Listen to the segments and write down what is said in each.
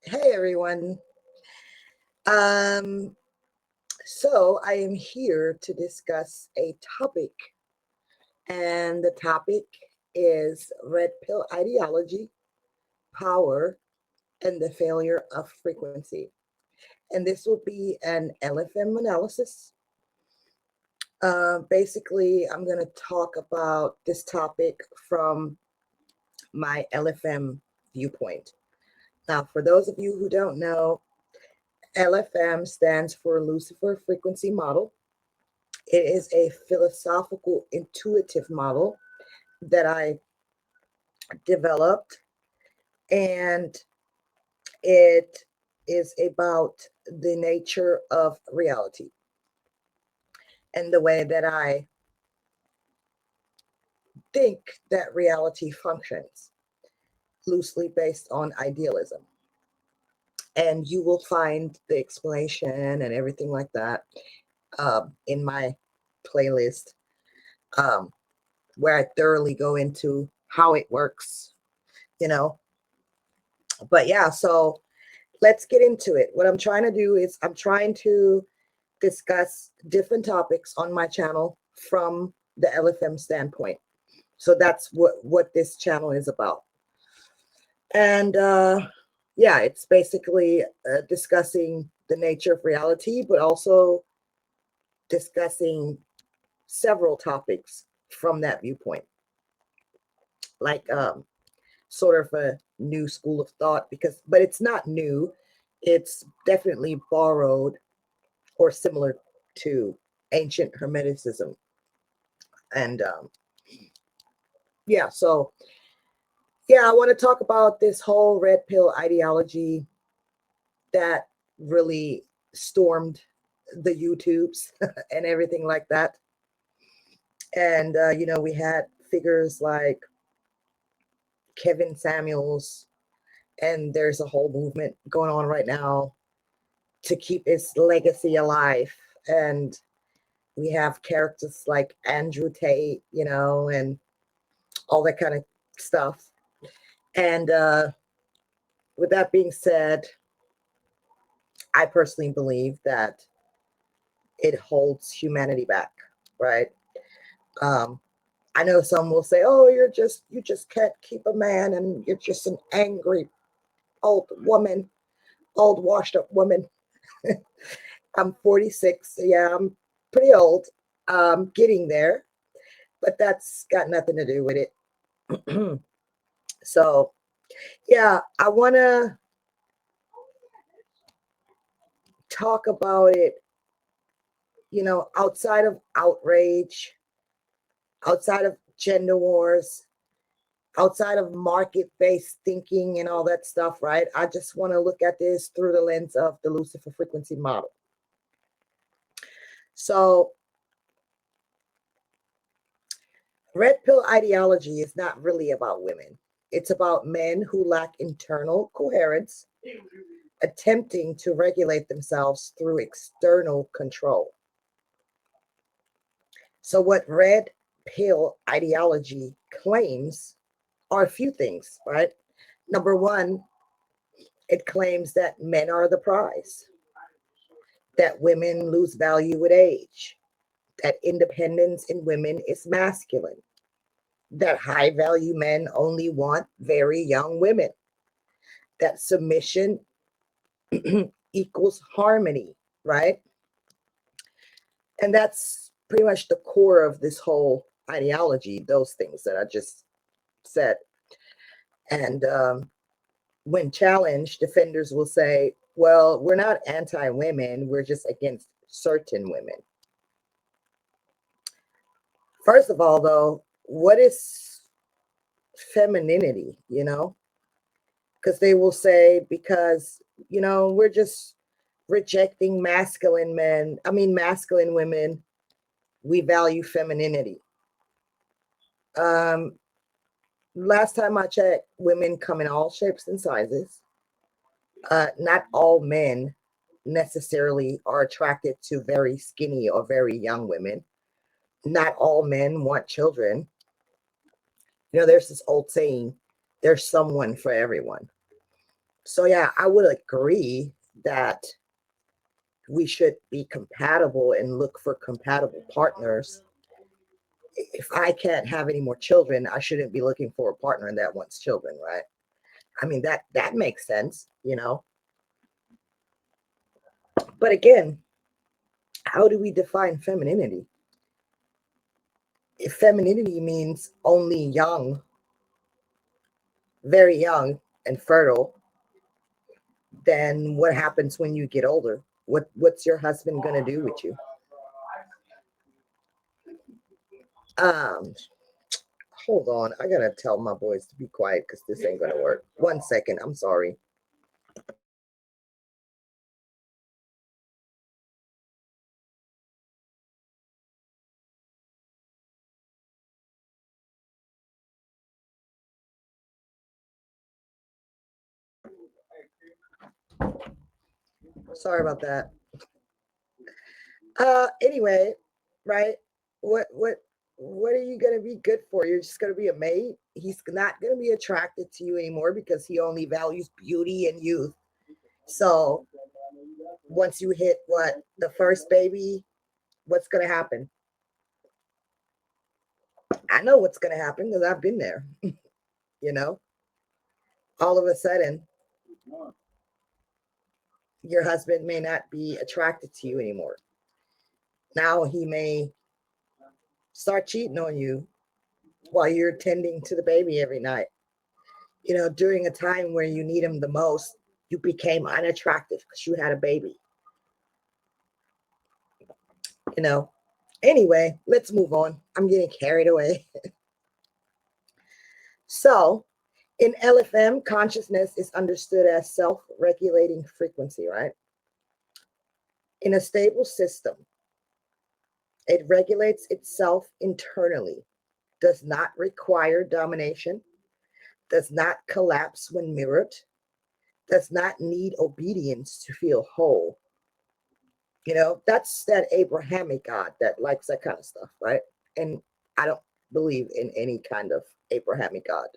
Hey everyone. Um, so I am here to discuss a topic, and the topic is red pill ideology, power, and the failure of frequency. And this will be an LFM analysis. Basically, I'm going to talk about this topic from my LFM viewpoint. Now, for those of you who don't know, LFM stands for Lucifer Frequency Model. It is a philosophical, intuitive model that I developed, and it is about the nature of reality and the way that I think that reality functions, loosely based on idealism. And you will find the explanation and everything like that in my playlist, um, where I thoroughly go into how it works, you know. But yeah, so let's get into it. What I'm trying to do is I'm trying to discuss different topics on my channel from the LFM standpoint. So that's what this channel is about. And yeah, it's basically discussing the nature of reality, but also discussing several topics from that viewpoint, like sort of a new school of thought, but it's not new. It's definitely borrowed or similar to ancient Hermeticism. And yeah, so yeah, I want to talk about this whole red pill ideology that really stormed the YouTubes and everything like that. And, we had figures like Kevin Samuels, and there's a whole movement going on right now to keep its legacy alive. And we have characters like Andrew Tate, and all that kind of stuff. And with that being said, I personally believe that it holds humanity back, right? Um, I know some will say, "Oh, you just can't keep a man, and you're just an angry old woman, old washed up woman." I'm 46, so yeah, I'm pretty old, getting there, but that's got nothing to do with it. So yeah, I want to talk about it, outside of outrage, outside of gender wars, outside of market based thinking and all that stuff, right? I just want to look at this through the lens of the Lucifer frequency model. So, red pill ideology is not really about women, it's about men who lack internal coherence, attempting to regulate themselves through external control. So, what red pill ideology claims are a few things, right? Number one, it claims that men are the prize, that women lose value with age, that independence in women is masculine, that high value men only want very young women, that submission equals harmony, right? And that's pretty much the core of this whole ideology, those things that I just said. And when challenged, defenders will say, well, we're not anti women, we're just against certain women. First of all, though, what is femininity, Because they will say, because, we're just rejecting masculine women, we value femininity. Um, Last time I checked, women come in all shapes and sizes. Not all men necessarily are attracted to very skinny or very young women. Not all men want children. There's this old saying, there's someone for everyone. So yeah, I would agree that we should be compatible and look for compatible partners. If I can't have any more children, I shouldn't be looking for a partner that wants children, right? I mean, that makes sense, you know. But again, how do we define femininity? If femininity means only young, very young and fertile, then what happens when you get older? What's your husband gonna do with you? Um, hold on, I gotta tell my boys to be quiet because this ain't gonna work. 1 second, I'm sorry. Sorry about that. Anyway, right? What what are you gonna be good for? You're just gonna be a maid. He's not gonna be attracted to you anymore because he only values beauty and youth. So once you hit what the first baby, what's gonna happen? I know what's gonna happen because I've been there. You know, all of a sudden, your husband may not be attracted to you anymore. Now he may start cheating on you while you're tending to the baby every night. You know, during a time where you need him the most, you became unattractive because you had a baby, you know. Anyway, let's move on. I'm getting carried away. So, in LFM, consciousness is understood as self regulating frequency, right? In a stable system, it regulates itself internally, does not require domination, does not collapse when mirrored, does not need obedience to feel whole. You know, that's that Abrahamic God that likes that kind of stuff, right? And I don't believe in any kind of Abrahamic God.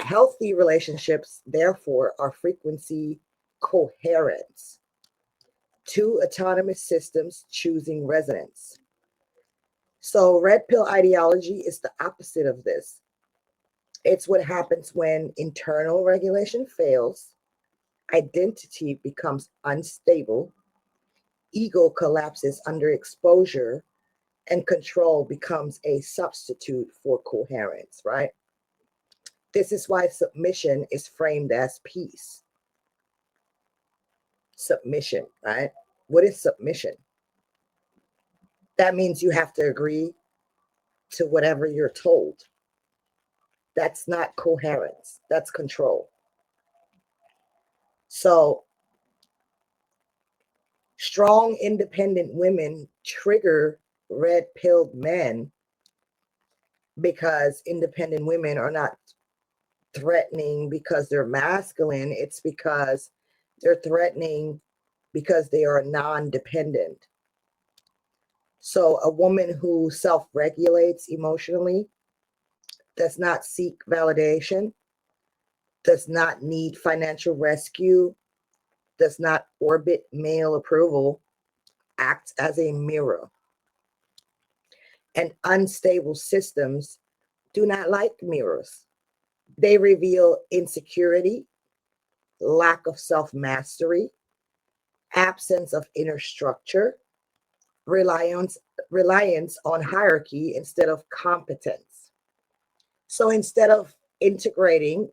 Healthy relationships, therefore, are frequency coherence, two autonomous systems choosing resonance. So, red pill ideology is the opposite of this. It's what happens when internal regulation fails, identity becomes unstable, ego collapses under exposure, and control becomes a substitute for coherence, right? This is why submission is framed as peace. Submission, right? What is submission? That means you have to agree to whatever you're told. That's not coherence, that's control. So, strong, independent women trigger red pilled men because independent women are not threatening because they're masculine. It's because they're threatening because they are non dependent. So, a woman who self regulates emotionally does not seek validation, does not need financial rescue, does not orbit male approval, acts as a mirror. And unstable systems do not like mirrors. They reveal insecurity, lack of self mastery, absence of inner structure, reliance reliance on hierarchy instead of competence. So instead of integrating,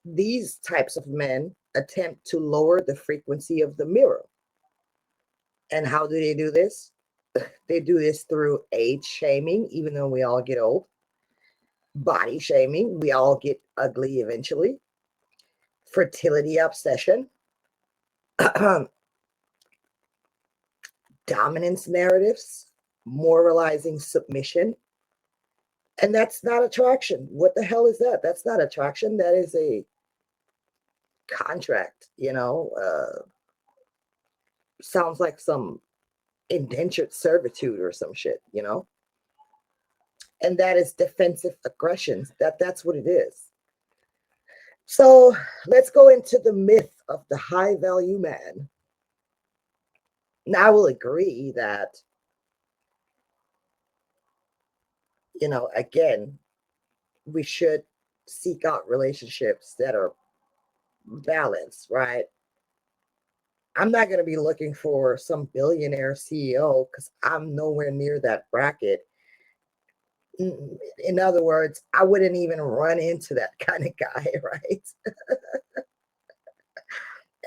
these types of men attempt to lower the frequency of the mirror. And how do they do this? They do this through age shaming, even though we all get old, body shaming, we all get ugly eventually, fertility obsession, dominance narratives, moralizing submission. And that's not attraction. What the hell is that? That's not attraction. That is a contract, you know. Sounds like some indentured servitude or some shit, you know. And that is defensive aggressions. That's what it is. So let's go into the myth of the high value man. Now, I will agree that, again, we should seek out relationships that are balanced, right? I'm not going to be looking for some billionaire CEO because I'm nowhere near that bracket. In other words, I wouldn't even run into that kind of guy, right?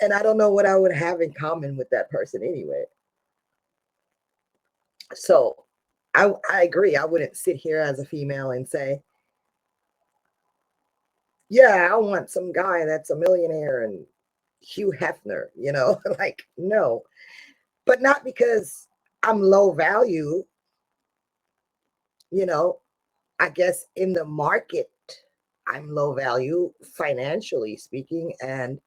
And I don't know what I would have in common with that person anyway. So I agree. I wouldn't sit here as a female and say, yeah, I want some guy that's a millionaire and Hugh Hefner, like, no, but not because I'm low value, you know, I guess in the market, I'm low value financially speaking. And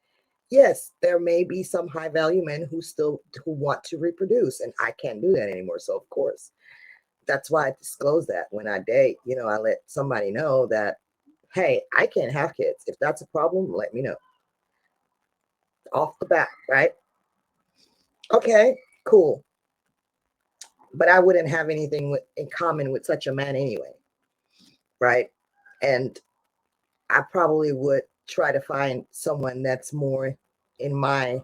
yes, there may be some high value men who want to reproduce, and I can't do that anymore. So of course, that's why I disclose that when I date. I let somebody know that, hey, I can't have kids. If that's a problem, let me know off the bat, right? Okay, cool. But I wouldn't have anything in common with such a man anyway, right? And I probably would try to find someone that's more in my,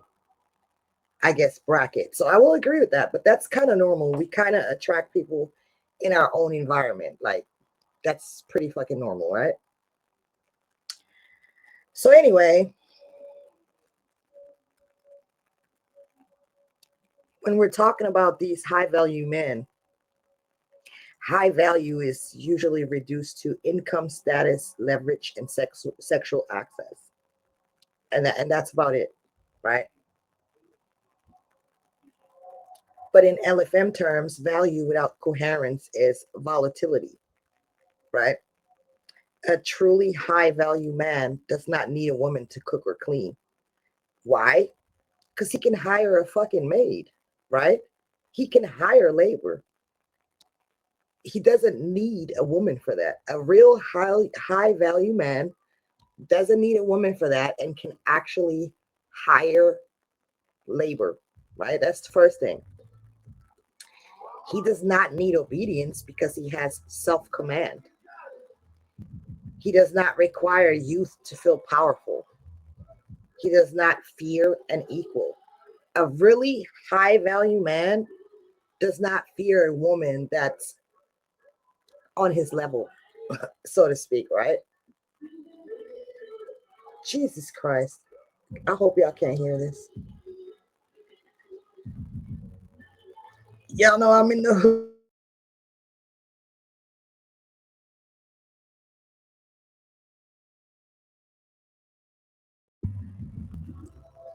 I guess, bracket. So I will agree with that, but that's kind of normal. We kind of attract people in our own environment. Like, that's pretty fucking normal, right? So anyway, when we're talking about these high value men, high value is usually reduced to income, status, leverage, and sexual access. And that's about it, right? But in LFM terms, value without coherence is volatility, right? A truly high value man does not need a woman to cook or clean. Why? Because he can hire a fucking maid, right? He can hire labor. He doesn't need a woman for that. A real high value man doesn't need a woman for that and can actually hire labor, right? That's the first thing. He does not need obedience because he has self command. He does not require youth to feel powerful. He does not fear an equal. A really high value man does not fear a woman that's on his level, so to speak, right? Jesus Christ. I hope y'all can't hear this. Y'all know I'm in the hood.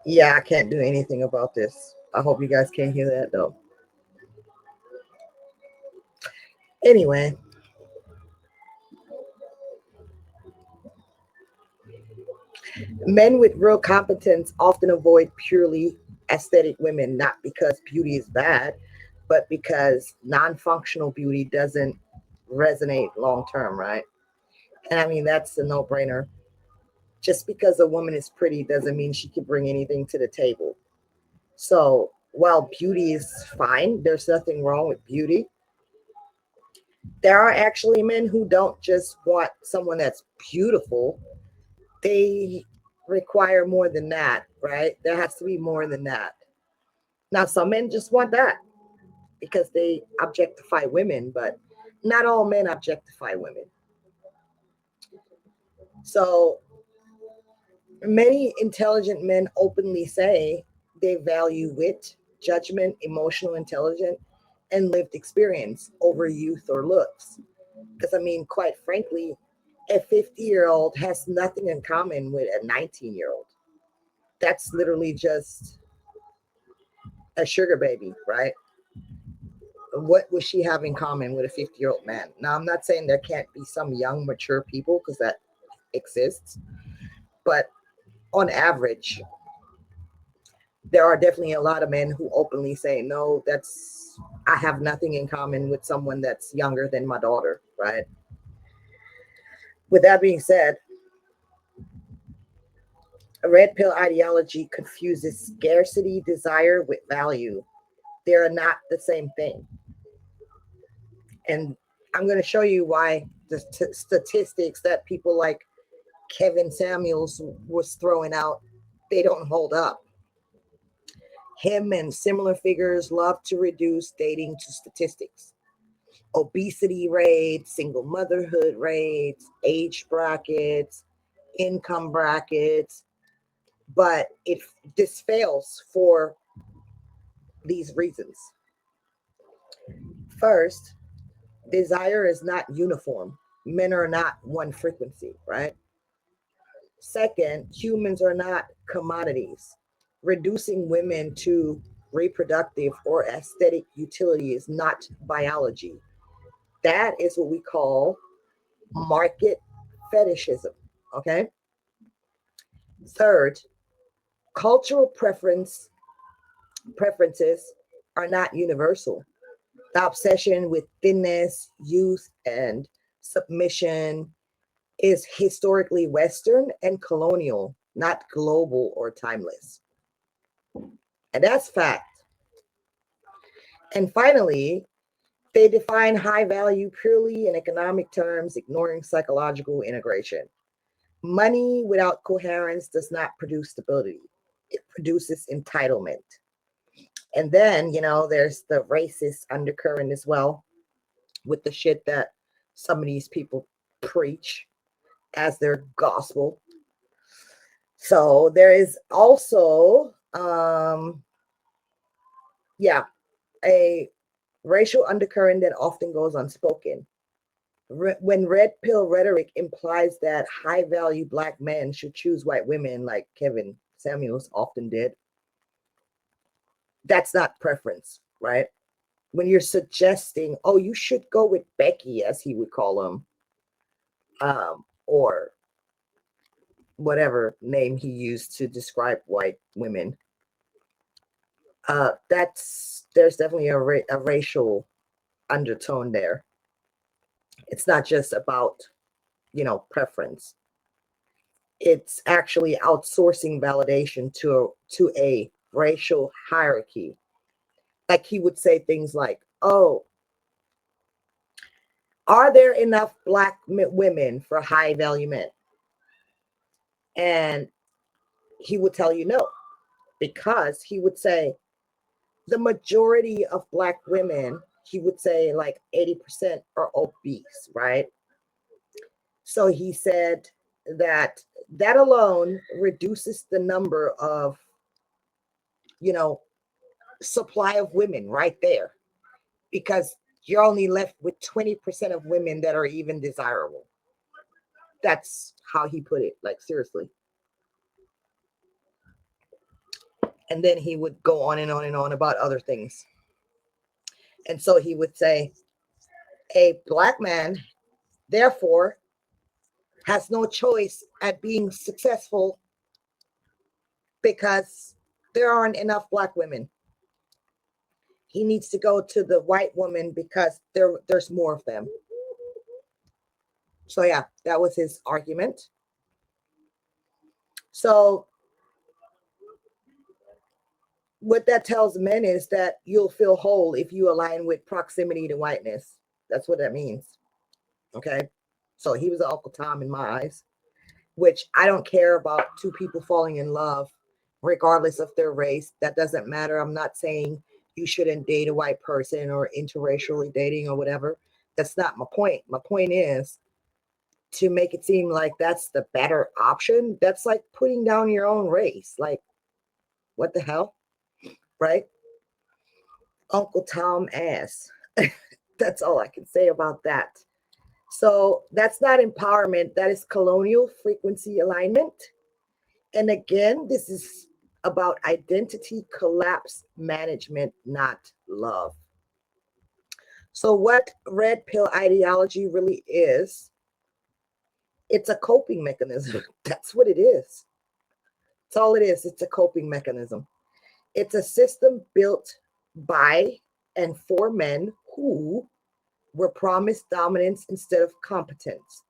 Yeah, I can't do anything about this. I hope you guys can't hear that though. Anyway, men with real competence often avoid purely aesthetic women, not because beauty is bad, but because non functional beauty doesn't resonate long term, right? And I mean, that's a no brainer. Just because a woman is pretty doesn't mean she can bring anything to the table. So while beauty is fine, there's nothing wrong with beauty. There are actually men who don't just want someone that's beautiful, they require more than that, right? There has to be more than that. Now, some men just want that because they objectify women, but not all men objectify women. So many intelligent men openly say they value wit, judgment, emotional intelligence, and lived experience over youth or looks. Because, I mean, quite frankly, a 50-year-old has nothing in common with a 19-year-old. That's literally just a sugar baby, right? What would she have in common with a 50-year-old man? Now, I'm not saying there can't be some young, mature people because that exists, but on average, there are definitely a lot of men who openly say, no, I have nothing in common with someone that's younger than my daughter, right? With that being said, A red pill ideology confuses scarcity desire with value. They are not the same thing. And I'm going to show you why the statistics that people like Kevin Samuels was throwing out, they don't hold up. Him and similar figures love to reduce dating to statistics. Obesity rates, single motherhood rates, age brackets, income brackets. But if this fails for these reasons. First, desire is not uniform. Men are not one frequency, right? Second, humans are not commodities. Reducing women to reproductive or aesthetic utility is not biology. That is what we call market fetishism. Okay. Third, cultural preferences are not universal. The obsession with thinness, youth, and submission is historically Western and colonial, not global or timeless. And that's fact. And finally, they define high value purely in economic terms, ignoring psychological integration. Money without coherence does not produce stability, it produces entitlement. And then, there's the racist undercurrent as well with the shit that some of these people preach as their gospel. So there is also, a racial undercurrent that often goes unspoken. When red pill rhetoric implies that high value Black men should choose white women, like Kevin Samuels often did, that's not preference, right? When you're suggesting, oh, you should go with Becky, as he would call them, or whatever name he used to describe white women, there's definitely a racial undertone there. It's not just about preference. It's actually outsourcing validation to a racial hierarchy. Like he would say things like, "Oh, are there enough Black women for high value men?" And he would tell you no, because he would say the majority of Black women, he would say like 80% are obese, right? So he said that alone reduces the number of, supply of women right there, because you're only left with 20% of women that are even desirable. That's how he put it, like seriously. And then he would go on and on and on about other things. And so he would say, a Black man, therefore, has no choice at being successful because there aren't enough Black women. He needs to go to the white woman because there's more of them. So yeah, that was his argument. So what that tells men is that you'll feel whole if you align with proximity to whiteness. That's what that means. Okay. So he was an Uncle Tom in my eyes, which I don't care about two people falling in love, regardless of their race. That doesn't matter. I'm not saying you shouldn't date a white person or interracially dating or whatever. That's not my point. My point is to make it seem like that's the better option. That's like putting down your own race. Like, what the hell? Right? Uncle Tom ass. That's all I can say about that. So that's not empowerment. That is colonial frequency alignment. And again, this is about identity collapse management, not love. So what red pill ideology really is, it's a coping mechanism. That's what it is. That's all it is. It's a coping mechanism. It's a system built by and for men who were promised dominance instead of competence,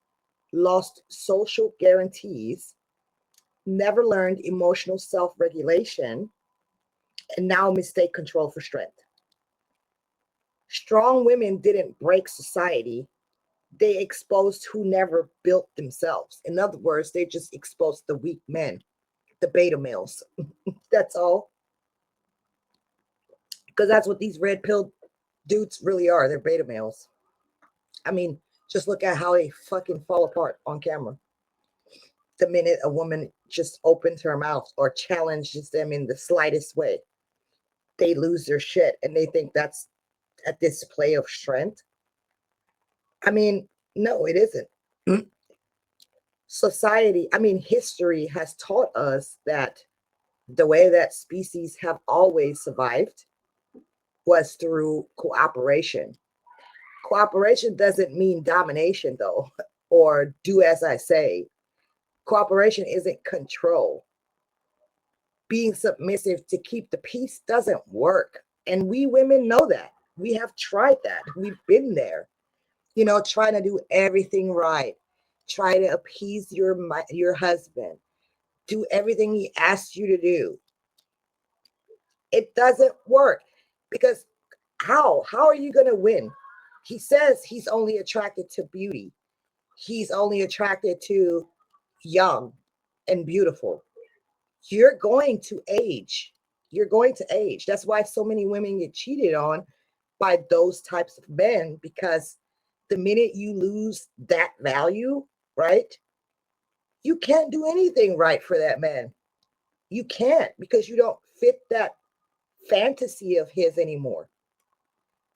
lost social guarantees, never learned emotional self-regulation, and now mistake control for strength. Strong women didn't break society. They exposed who never built themselves. In other words, they just exposed the weak men, the beta males. That's all. Because that's what these red pill dudes really are. They're beta males. I mean, just look at how they fucking fall apart on camera. The minute a woman just opens her mouth or challenges them in the slightest way, they lose their shit and they think that's a display of strength. I mean, no, it isn't. Society, I mean, history has taught us that the way that species have always survived was through cooperation. Cooperation doesn't mean domination, though, or do as I say. Cooperation isn't control. Being submissive to keep the peace doesn't work. And we women know that. We have tried that. We've been there, trying to do everything right, try to appease your husband, do everything he asks you to do. It doesn't work because how are you going to win? He says he's only attracted to beauty. He's only attracted to young and beautiful. You're going to age. You're going to age. That's why so many women get cheated on by those types of men, because the minute you lose that value, right, you can't do anything right for that man. You can't, because you don't fit that fantasy of his anymore.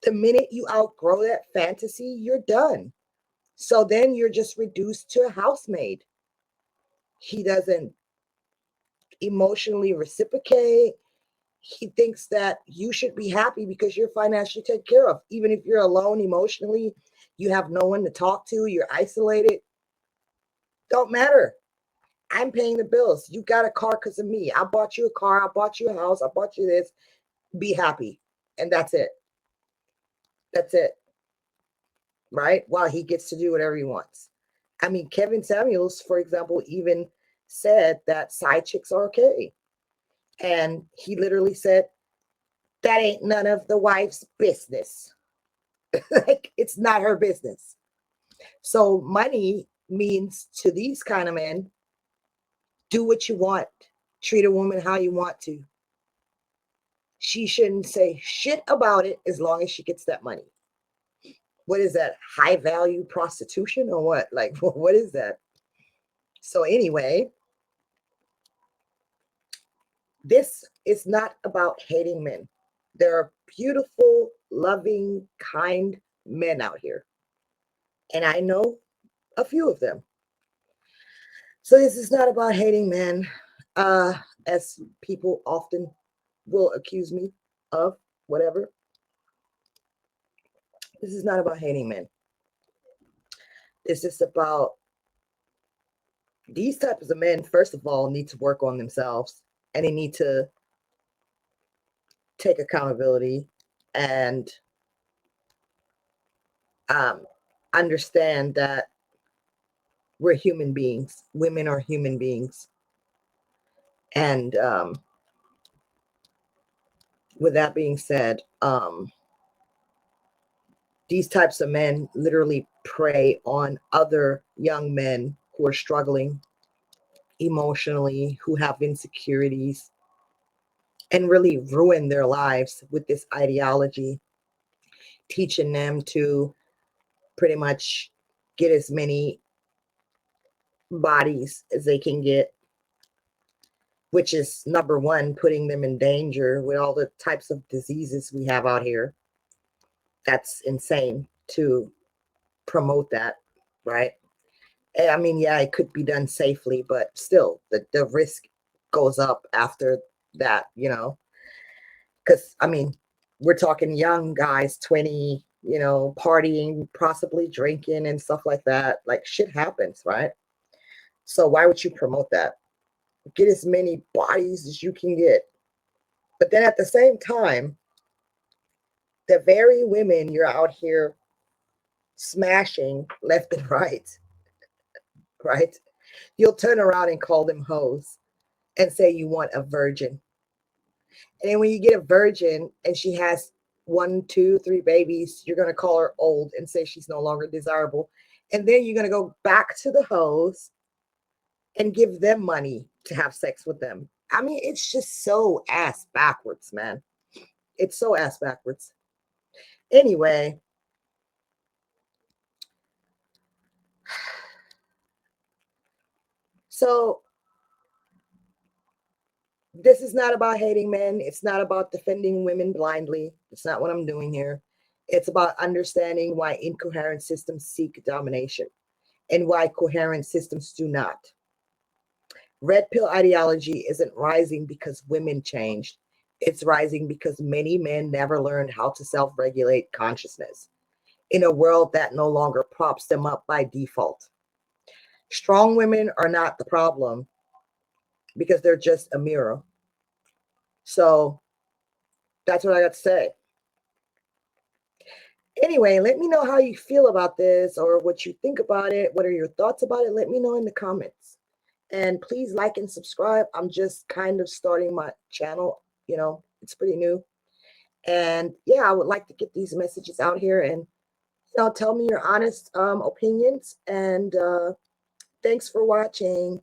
The minute you outgrow that fantasy, you're done. So then you're just reduced to a housemaid. He doesn't emotionally reciprocate. He thinks that you should be happy because you're financially taken care of. Even if you're alone emotionally, you have no one to talk to, you're isolated. Don't matter. I'm paying the bills. You got a car because of me. I bought you a car. I bought you a house. I bought you this. Be happy. And that's it. That's it. Right? While he gets to do whatever he wants. I mean, Kevin Samuels, for example, even said that side chicks are okay. And he literally said, that ain't none of the wife's business. Like, it's not her business. So money means to these kind of men, do what you want. Treat a woman how you want to. She shouldn't say shit about it as long as she gets that money. What is that? High value prostitution or what? Like, what is that? So anyway, this is not about hating men. There are beautiful, loving, kind men out here. And I know a few of them. So this is not about hating men, as people often will accuse me of, whatever. This is not about hating men. This is about these types of men, first of all, need to work on themselves, and they need to take accountability and understand that we're human beings. Women are human beings. And with that being said, these types of men literally prey on other young men who are struggling emotionally, who have insecurities, and really ruin their lives with this ideology, teaching them to pretty much get as many bodies as they can get, which is number one, putting them in danger with all the types of diseases we have out here. That's insane to promote that, right? I mean, yeah, it could be done safely, but still, the risk goes up after that, because, I mean, we're talking young guys, 20, partying, possibly drinking and stuff like that. Like, shit happens, right? So why would you promote that? Get as many bodies as you can get. But then at the same time, the very women you're out here smashing left and right, right? You'll turn around and call them hoes. and say you want a virgin. And then when you get a virgin and she has 1, 2, 3 babies, you're going to call her old and say she's no longer desirable. And then you're going to go back to the hoes and give them money to have sex with them. I mean, it's just so ass backwards, man. It's so ass backwards. Anyway, so this is not about hating men. It's not about defending women blindly. It's not what I'm doing here. It's about understanding why incoherent systems seek domination and why coherent systems do not. Red pill ideology isn't rising because women changed. It's rising because many men never learned how to self regulate consciousness in a world that no longer props them up by default. Strong women are not the problem because they're just a mirror. So that's what I got to say. Anyway, let me know how you feel about this or what you think about it. What are your thoughts about it? Let me know in the comments. And please like and subscribe. I'm just kind of starting my channel. It's pretty new. And yeah, I would like to get these messages out here and tell me your honest opinions. And thanks for watching.